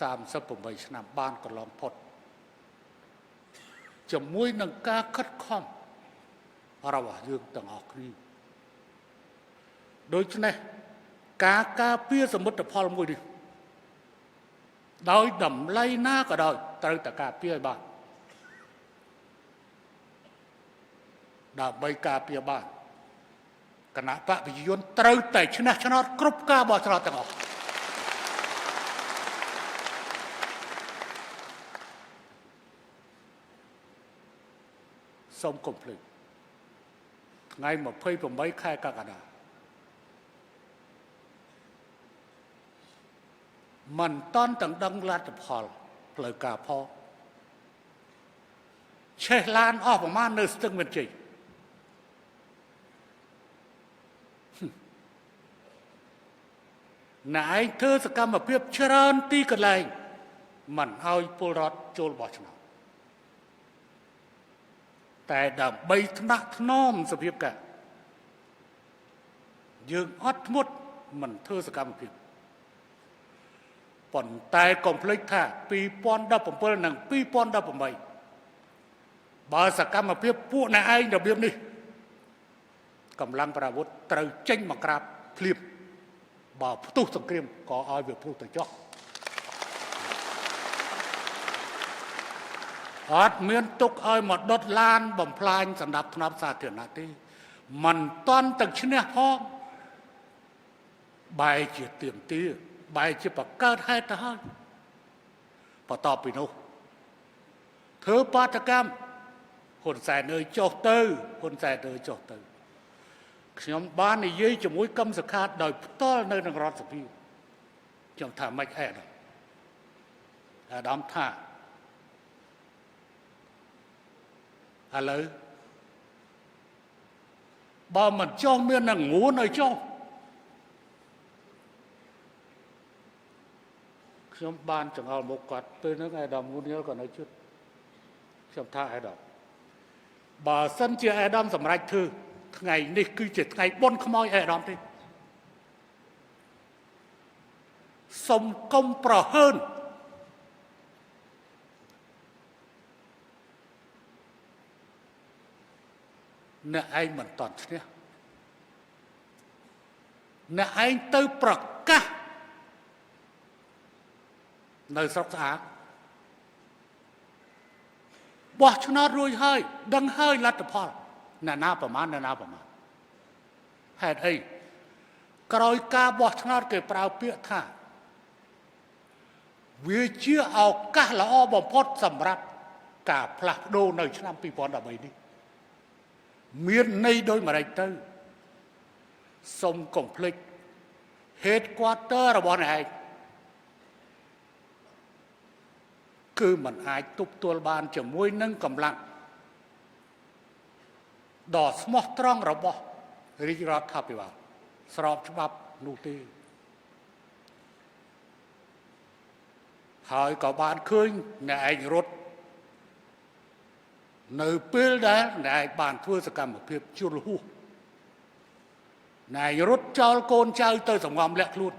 38 ឆ្នាំបានកន្លងផុតជាមួយនឹងការខិតខំរបស់យើងទាំងអស់គ្នាដូច្នេះការការពារសមិទ្ធផលមួយនេះដោយតម្លៃណាក៏ដោយត្រូវតែការពារឲ្យបានដើម្បីការពារបានគណៈបកប្រជាជនត្រូវតែឈ្នះឆ្នោតគ្រប់ការបោះឆ្នោតទាំងអស់សូមកុំភ្លេចថ្ងៃ28 ខែកក្កដាមិនតាន់ទាំងដឹងលទ្ធផលផ្លូវការផងឆេះឡានអស់ប្រមាណនៅស្ទឹងមានជ័យណែឯងធ្វើសកម្មភាពច្រើនទីកន្លែងមិនឲ្យពលរដ្ឋចូលបោះឆ្នោតតែដើម្បីថ្នាក់ថ្នមសភាពការយើងអត់ធ្មត់មិនធ្វើសកម្មភាពប៉ុន្តែកុំភ្លេចថា2017និង2018បើសកម្មភាពពួកអ្នកឯងរបៀបនេះកម្លាំងប្រអាវុធត្រូវចេញមកក្រាបភ្លាមបើផ្ទុះសង្គ្រាមក៏ឲ្យវាផ្ទុះទៅចុះអត់មានទុកឲ្យមកដុតឡានបំផ្លាញសម្រាប់ថ្នាំសាធារណៈទេមិនតាន់ទាំងឈ្នះផងបែរជាទៀមទាបែរជាបង្កើតហេតុទៅហើយបន្ទាប់ពីនោះធ្វើបាតកម្មហ៊ុនសែនអើយចុះទៅហ៊ុនសែនអើយចុះទៅខ្ញុំបាននិយាយជាមួយកឹមសុខាដោយផ្ទាល់នៅក្នុងរដ្ឋសភាខ្ញុំថាម៉េចអាដាមថាឥឡូវបើមិនចុះមាននឹងងួនឲ្យចុះខ្ញុំបានចង្អុលមុខគាត់ពេលហ្នឹងអាដាមងួនយល់ក៏នៅជិតខ្ញុំថាអាដាមបើសិនជាអាដាមសម្រេចធ្វើថ្ងៃនេះគឺជាថ្ងៃបុណ្យខ្មោចអាដាមទេសុំកុំប្រហើនអ្នកឯងមិនតន់ឈ្នះអ្នកឯងទៅប្រកាសនៅស្រុកស្អាតបោះឆ្នោតរួចហើយដឹងហើយលទ្ធផលអ្នកណាប្រមាណហេតុអីក្រោយការបោះឆ្នោតគេប្រើពាក្យថាវាជាឱកាសល្អបំផុតសម្រាប់ការផ្លាស់ប្ដូរនៅឆ្នាំ2013នេះមានន័យដូចម្តេចទៅសូមកុំភ្លេច headquarter របស់អ្នកឯងគឺมันអាចទប់ទល់បានជាមួយនឹងកម្លាំងដ៏ស្មោះត្រង់របស់រាជរដ្ឋាភិបាលស្របច្បាប់នោះទេហើយក៏បានឃើញអ្នកឯងរត់នៅពេលដែលអ្នកឯងបានធ្វើសកម្មភាពជួលហួសអ្នកឯងរត់ចោលកូនចៅទៅសង្ងំលាក់ខ្លួន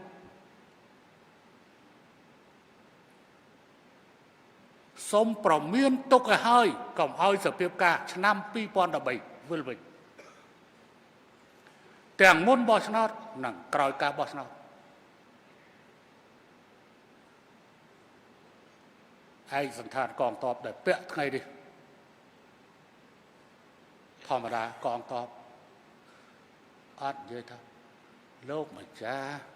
សូមប្រមានទុកឲ្យហើយកុំឲ្យសភាពការឆ្នាំ2013វិលវិញទាំងមុនបោះឆ្នោតនិងក្រោយការបោះឆ្នោតឯកសណ្ឋានកងទ័ពដែលពាក់ថ្ងៃនេះធម្មតាកងទ័ពអត់និយាយថាលោកម្ចាស់